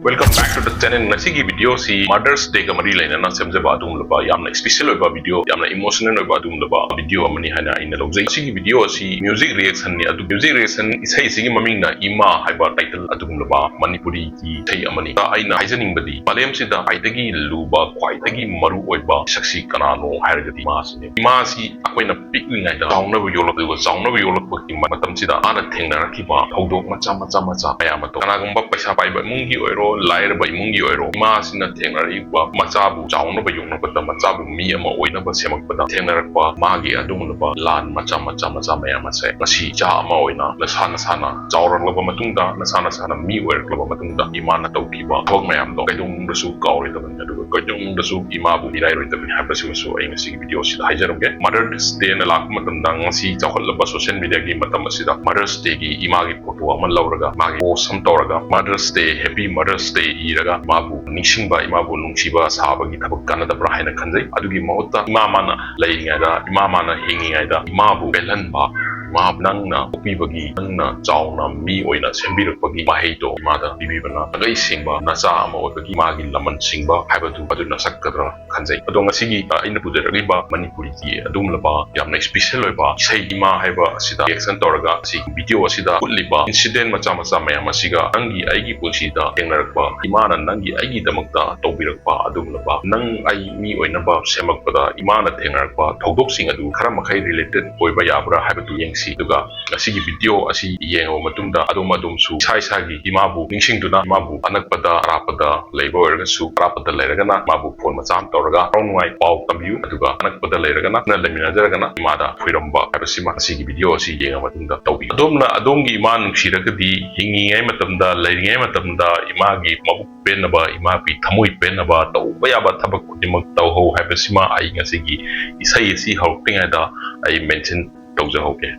Welcome back to the channel. Ngasigi video si Mother's Day ka mari lain na semjaba adum laba yamna special oiba video yamna emotional oiba adum laba video amani hana ina lawjai sigi video si music reaction ni adu music reaction isai sigi maming na ima haiba title adum laba manipuri ki thai amani ta aina haijaning badi malem sida aitagi luba kwaitagi maru oiba saksi kanano hairagadi ma sine ima si akoina piklingai da saungna bu yolok du saungna bu yolok ki matam sida ana thengna rakiba thodok macha ayama to kana gumba paisa paiba mungi oiro lair ba imungi oiro ma sina thengnari ba machabu chaungna ba yungna ba machabu mi ama oina ba semak ba thengnarak ba magi adung ba lan macha mayam ase ngasi cha ama oina nasana chauran ba matungda nasana mi oir ba matungda imana tawki ba thok mayam do kaidung dasu kauri da ban adu kaidung dasu imabu irai roi da ban habasi so ai ngasi video sida haijaramge Mother's Day na lak matam da ngasi chawhal ba social media gi matam asida Mother's Day gi imagi photo ama lauraga magi post sam tawraga Mother's Day happy Mother's Day iraga mabu ningshingba imabu nungsiba sabagi thabak kanadabra haina khanjai adugi mahutta imamana laingaida imamana hingingaida imabu belanba ma nangna opibagi nangna chauna mi oina sembirakpagi maheito imada bibibana agai singba nacha ama obagi magi laman singba haibadu aduna sakkadra khanjai ado ngasigi aina puderaliba manipuri ki adum laba yamna special oiba sei ima haiba asida reaction toraga si video asida utliba incident macha mayam asiga angi aigi pulsida engnarakpa imana nangi aigi damakta tobirakpa adum laba nang ai mi oina ba semakpada imana thengnarakpa thodok sing adu khara makhai related oiba yabra haibadu si duga asigi video asi yengo matungda adum su sai imabu ningsingduna imabu anakpada arapada leiba oirga su arapada leiragana mabu phone macham toraga ronwai pau tambiu aduga anakpada leiragana na lemina jaragana imada fuiramba habasima asigi video asi yenga matungda tawbi adumna adongi iman nungsiragadi hingingai matamda leiringai matamda imagi mabu penaba imabi thamoi penaba tawba yaba thabak kudimak tawho habasima ai ngasigi isai si hautingaida ai mention tawjahoge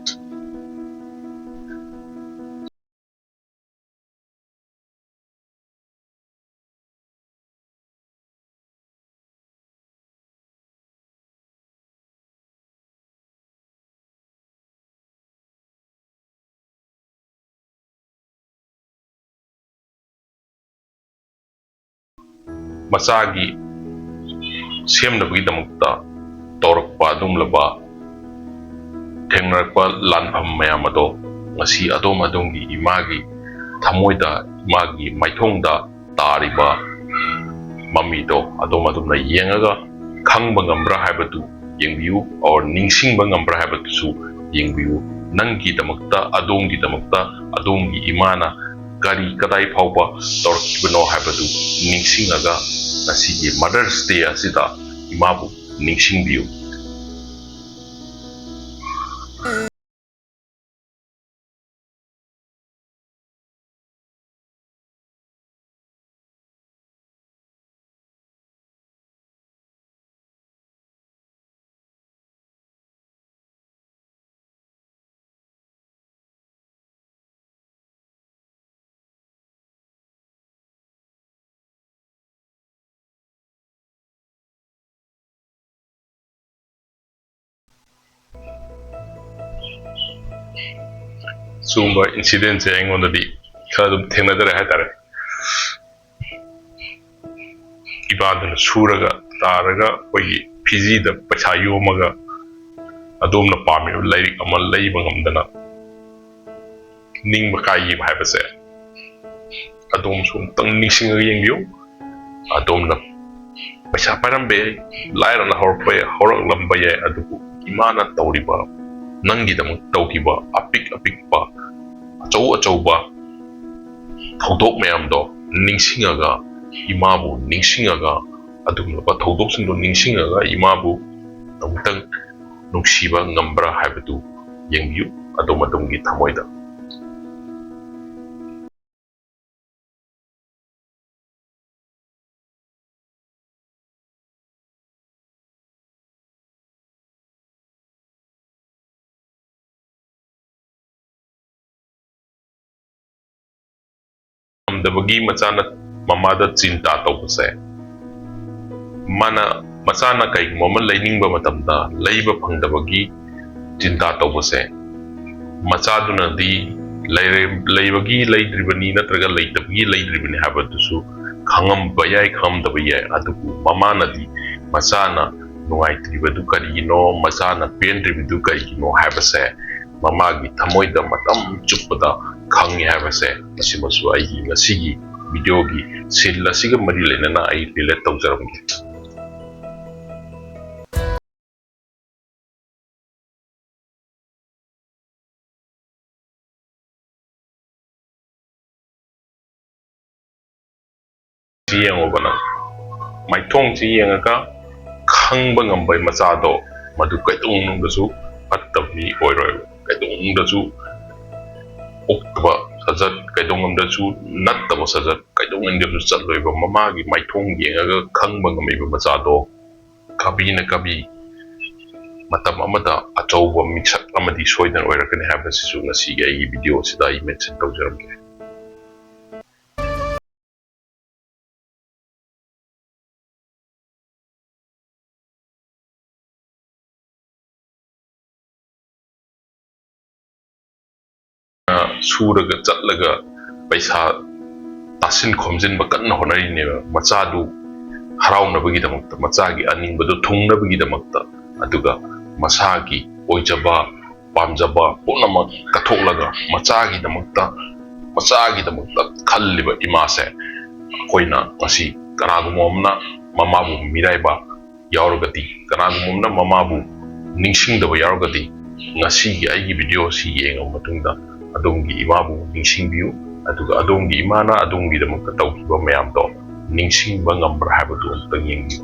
masagi semnabagi damakta torakpa adum laba thengnarakpa lanpham mayam ado ngasi adumgi imagi thamoida imagi maithongda tariba mamido adumna yengaga khangba ngambra haibatu yengbiu or ningsingba ngambra haibatu su yengbiu nangi damakta adongi imana kari kadai phauba torakibano haibatu ningsingaga nasigi Mother's Day asida imabu ningsingbiu sumba incident se engondadi khadum thenadare haitare ibadana suraga taraga koi pg da paisa yomaga adumna pami lairik amal leiba ngamdana ningba kai haibase adum sum tang ningsinga yengbiu adumna paisa parambe lairana horak lamba ye adubu imana tawriba nangi damak tawkiba apikpa achauba thodok mayam do ningsingaga imabu ningsingaga adumlaba thodok singdo ningsingaga imabu tongtang nungsiba ngambra haibatu yengbiu adumgi thamoida dabagi machana mamada cinta tawbase mana machana kai moman lainingba matamda leiba phangdabagi cinta tawbase machaduna di ꯂꯩꯕꯒꯤ ꯂꯩꯗ꯭ꯔꯤꯕꯅꯤ ꯅꯠꯇ꯭ꯔꯒ ꯂꯩꯇꯕꯒꯤ ꯂꯩꯗ꯭ꯔꯤꯕꯅꯤ ꯍꯥꯏꯕꯗꯨꯁꯨ ꯈꯪꯉꯝꯕ ꯌꯥꯏ ꯈꯪꯉꯝꯗꯕ ꯌꯥꯏ ꯑꯗꯨꯕꯨ ꯃꯃꯥꯅꯗꯤ ꯃꯆꯥꯅ ꯅꯨꯡꯉꯥꯏꯇ꯭ꯔꯤꯕꯗꯨ ꯀꯔꯤꯒꯤꯅꯣ ꯃꯆꯥꯅ ꯄꯦꯟꯗ꯭ꯔꯤꯕꯗꯨ ꯀꯔꯤꯒꯤꯅꯣ ꯍꯥꯏꯕꯁꯦ ꯃꯃꯥꯒꯤ ꯊꯃꯣꯏꯗ ꯃꯇꯝ ꯆꯨꯞꯄꯗ ꯈꯪꯉꯤ ꯍꯥꯏꯕꯁꯦ ꯃꯁꯤꯃꯁꯨ ꯑꯩꯒꯤ ꯉꯁꯤꯒꯤ ꯚꯤꯗꯤꯑꯣꯒꯤ ꯁꯤꯟ ꯑꯁꯤꯒ ꯃꯔꯤ ꯂꯩꯅꯅ ꯑꯩ ꯔꯤꯂꯦꯠ ꯇꯧꯖꯔꯝꯒꯦ꯫ ꯌꯦꯡꯉꯣꯕ ꯅꯪ ꯃꯥꯏꯊꯣꯡꯁꯤ ꯌꯦꯡꯉꯒ ꯈꯪꯕ ꯉꯝꯕ ꯃꯆꯥꯗꯣ ꯃꯗꯨ ꯀꯩꯗꯧꯅꯨꯡꯗꯁꯨ ꯐꯠꯇꯕ ꯑꯣꯏꯔꯣꯏꯕ ꯀꯩꯗꯧꯅꯨꯡꯗꯁꯨ ꯑꯣꯛꯇꯕ ꯁꯥꯖꯠ ꯀꯩꯗꯧꯉꯝꯗꯁꯨ ꯅꯠꯇꯕ ꯁꯥꯖꯠ ꯀꯩꯗꯧꯉꯝꯗꯁꯨ ꯆꯠꯂꯣꯏꯕ ꯃꯃꯥꯒꯤ ꯃꯥꯏꯊꯣꯡ ꯌꯦꯡꯉꯒ ꯈꯪꯕ ꯉꯝꯃꯤꯕ ꯃꯆꯥꯗꯣ ꯀꯕꯤꯅ ꯀꯕꯤ ꯃꯇꯝ ꯑꯃꯗ ꯑꯆꯧꯕ ꯃꯤꯁꯛ ꯑꯃꯗꯤ ꯁꯣꯏꯗꯅ ꯑꯣꯏꯔꯛꯀꯅꯤ ꯍꯥꯏꯕꯁꯤꯁꯨ ꯉꯁꯤꯒꯤ ꯑꯩꯒꯤ ꯚꯤꯗꯤꯑꯣꯁꯤꯗ ꯑꯩ ꯃꯦꯟꯁꯟ ꯇꯧꯖꯔꯝꯒꯦ꯫ ꯁꯨꯔꯒ ꯆꯠꯂꯒ ꯄꯩꯁꯥ ꯇꯥꯁꯤꯟ ꯈꯣꯝꯖꯤꯟꯕ ꯀꯟꯅ ꯍꯣꯠꯅꯔꯤꯅꯦꯕ ꯃꯆꯥꯗꯨ ꯍꯔꯥꯎꯅꯕꯒꯤꯗꯃꯛꯇ ꯃꯆꯥꯒꯤ ꯑꯅꯤꯡꯕꯗꯨ ꯊꯨꯡꯅꯕꯒꯤꯗꯃꯛꯇ ꯑꯗꯨꯒ ꯃꯁꯥꯒꯤ ꯑꯣꯏꯖꯕ ꯄꯥꯝꯖꯕ ꯄꯨꯝꯅꯃꯛ ꯀꯠꯊꯣꯛꯂꯒ ꯃꯆꯥꯒꯤꯗꯃꯛꯇ ꯈꯜꯂꯤꯕ ꯏꯃꯥꯁꯦ ꯑꯩꯈꯣꯏꯅ ꯉꯁꯤ ꯀꯅꯥꯒꯨꯝꯕ ꯑꯃꯅ ꯃꯃꯥꯕꯨ ꯃꯤꯔꯥꯏꯕ ꯌꯥꯎꯔꯒꯗꯤ ꯀꯅꯥꯒꯨꯝꯕ ꯑꯃꯅ ꯃꯃꯥꯕꯨ ꯅꯤꯡꯁꯤꯡꯗꯕ ꯌꯥꯎꯔꯒꯗꯤ ꯉꯁꯤꯒꯤ ꯑꯩꯒꯤ ꯚꯤꯗꯤꯑꯣꯁꯤ ꯌꯦꯡꯉꯕ ꯃꯇꯨꯡꯗ ꯑꯗꯣꯝꯒꯤ ꯏꯃꯥꯕꯨ ꯅꯤꯡꯁꯤꯡꯕꯤꯌꯨ ꯑꯗꯨꯒ ꯑꯗꯣꯝꯒꯤ ꯏꯃꯥꯅ ꯑꯗꯣꯝꯒꯤꯗꯃꯛꯇ ꯇꯧꯈꯤꯕ ꯃꯌꯥꯝꯗꯣ ꯅꯤꯡꯁꯤꯡꯕ ꯉꯝꯕ꯭ꯔꯥ ꯍꯥꯏꯕꯗꯨ ꯑꯃꯨꯛꯇꯪ ꯌꯦꯡꯕꯤꯌꯨ꯫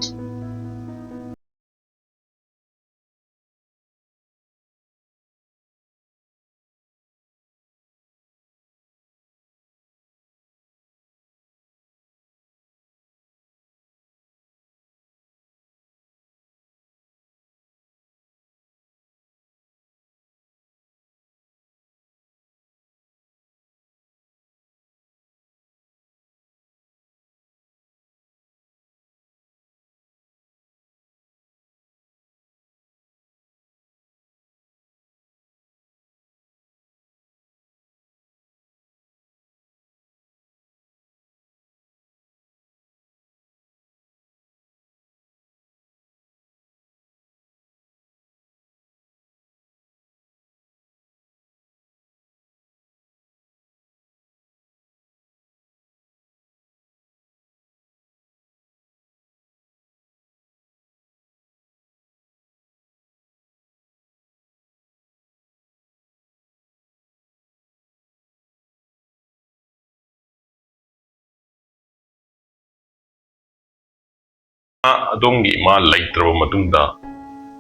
ꯑꯗꯣꯝꯒꯤ ꯏꯃꯥ ꯂꯩꯇ꯭ꯔꯕ ꯃꯇꯨꯡꯗ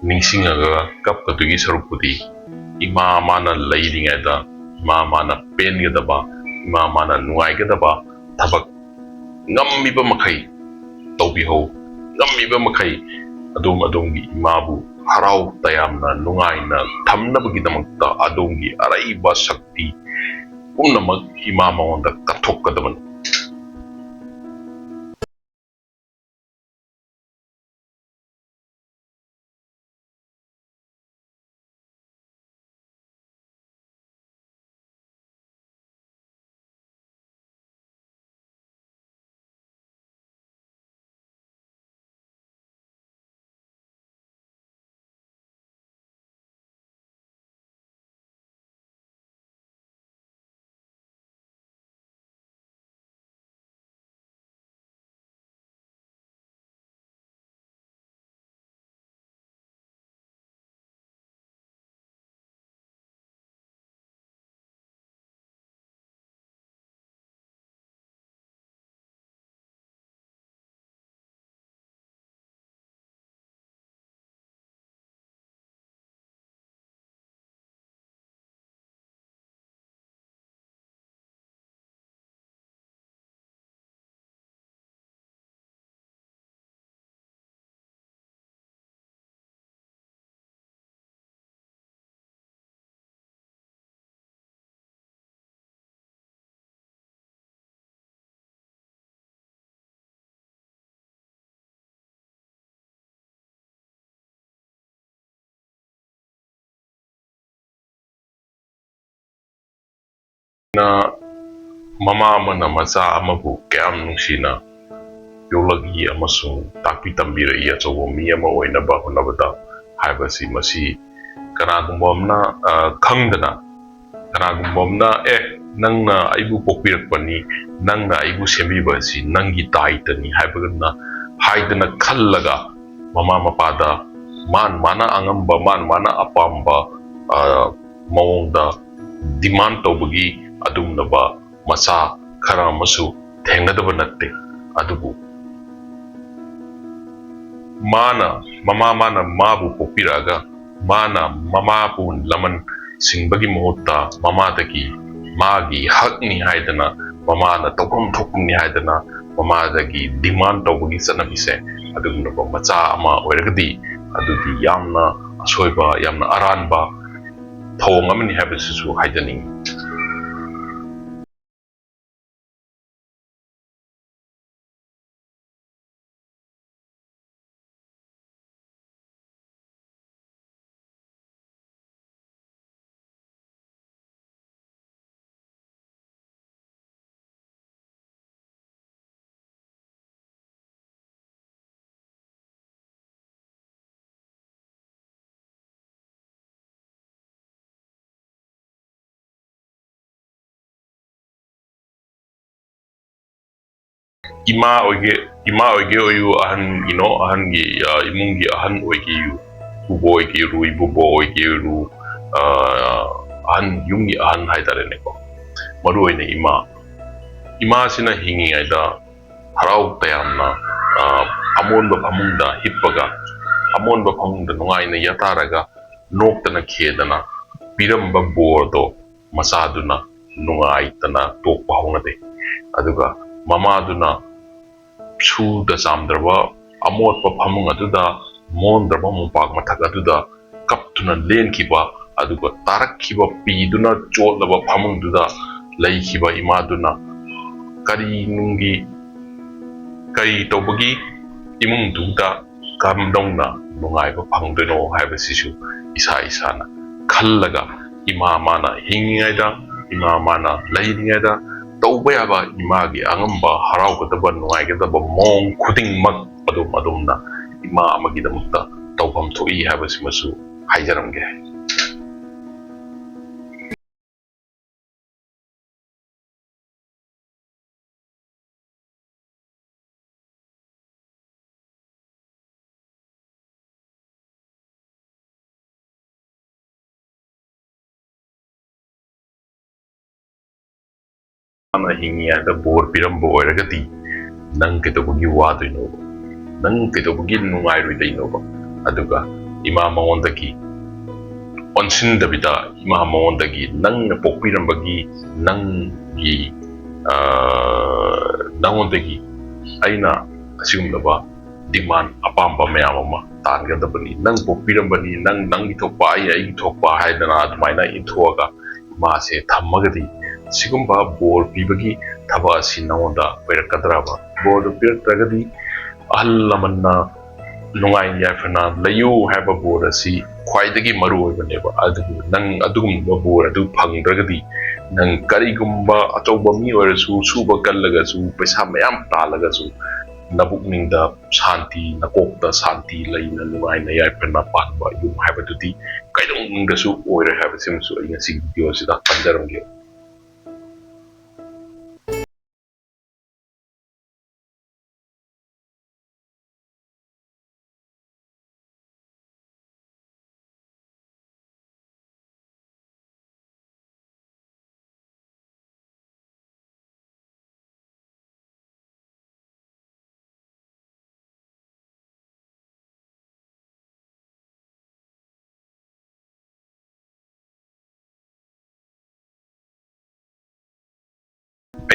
ꯅꯤꯡꯁꯤꯡꯉꯒ ꯀꯞꯄꯗꯨꯒꯤ ꯁꯔꯨꯛꯄꯨꯗꯤ ꯏꯃꯥ ꯃꯥꯅ ꯂꯩꯔꯤꯉꯩꯗ ꯏꯃꯥ ꯃꯥꯅ ꯄꯦꯟꯒꯗꯕ ꯏꯃꯥ ꯃꯥꯅ ꯅꯨꯡꯉꯥꯏꯒꯗꯕ ꯊꯕꯛ ꯉꯝꯃꯤꯕ ꯃꯈꯩ ꯇꯧꯕꯤꯍꯧ ꯉꯝꯃꯤꯕ ꯃꯈꯩ ꯑꯗꯣꯝꯒꯤ ꯏꯃꯥꯕꯨ ꯍꯔꯥꯎ ꯇꯌꯥꯝꯅ ꯅꯨꯡꯉꯥꯏꯅ ꯊꯝꯅꯕꯒꯤꯗꯃꯛꯇ ꯑꯗꯣꯝꯒꯤ ꯑꯔꯩꯕ ꯁꯛꯇꯤ ꯄꯨꯝꯅꯃꯛ ꯏꯃꯥ ꯃꯉꯣꯟꯗ ꯀꯠꯊꯣꯛꯀꯗꯕꯅꯤ꯫ na mama amana macha amabu kayam nungsina yolagi amasung takpi tambirei achobo mi ama oinaba honabada haibasi masi kanagumba amna khangdana kanagumba amna nangna aibu pokpirakpani nangna aibu sembibasi nangi daitani haibagana haidana khallaga mama mapada mana angamba mana apamba mawongda demand tawbagi adumnaba macha khara masu thengadaba natte adubu mama mabu pokpiraga mama pu laman singbagi mohutta mama dagi magi hakni haidana mama na tokom thokum ni haidana mama dagi demand tawbagi sanabise adumnaba macha ama oiragadi adudi yamna asoiba yamna aranba thong amani habisisu haidaning ima oige oyu ahan ahan gi imungi ahan oige yu bubo oige ru ibubo oige ru ahan yungi ahan haidare ne ko maru oine ima sina hingi aida harau tayamna amonba phamungda hippaga amonba phamungda nungaina yataraga noktana khedana piramba bordo masaduna nungaitana tokpa honade aduga mamaduna suda samdraba amotpa phamung aduda mondraba mumpak mathak aduda kaptuna lenkiba aduga tarakkiba piduna chotlaba phamung duda leikiba imaduna kari nungi kari tawbagi imung duda kamdongna nungaiba phangdoino haibasisu isana khallaga ima mana hingingaida ima mana leiringaida tauba yaba imagi angamba haraugadaba nungaigadaba mong khudingmak adumna ima amagidamukta tawbam thoi haibasimasu haijaramge ana hingiada bor pirambo oiragati nang ketobagi wadoino nang ketobagi nungairoidaino aduga ima mangondagi onsindabida ima mangondagi nang pokpirambagi nangi nangondagi aina asigumlaba demand apamba mayam ama tangadabani nang pokpirambani nangi thokpa ai thokpa haidana adumaina inthoga mase thammagadi sigumba bor pibagi thaba asi naonda oirakadraba bor pirtragadi ahal lamanna nungai yafana layu haba bor asi khwaidagi maru oibaneba nang adugumba bor adu phangdragadi nang karigumba achauba mi oirasu suba kallaga su paisa mayam talaga su nabukningda shanti nakokta shanti laina nungai na yafana panba yum haba dudi kaidong dasu oira haba simsu inga sig video sida pandaramge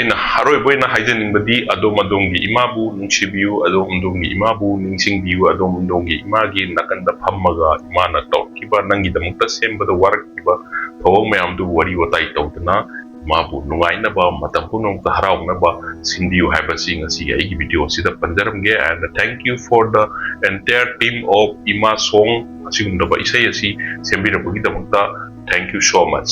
aina haroi boina haijaningbadi adongi imabu nungsibiu adongi imabu ningsingbiu adongi imagi nakanda phammaga imana tawkiba nangidamukta sembada warakkiba thawang mayamdu wari watai tawdana mabu nungainaba matam punongta harawnaba sinbiu haibasi ngasi aigi video sida panjaramge and thank you for the entire team of Ima Song asigumdaba isai asi sembirabagidamukta thank you so much.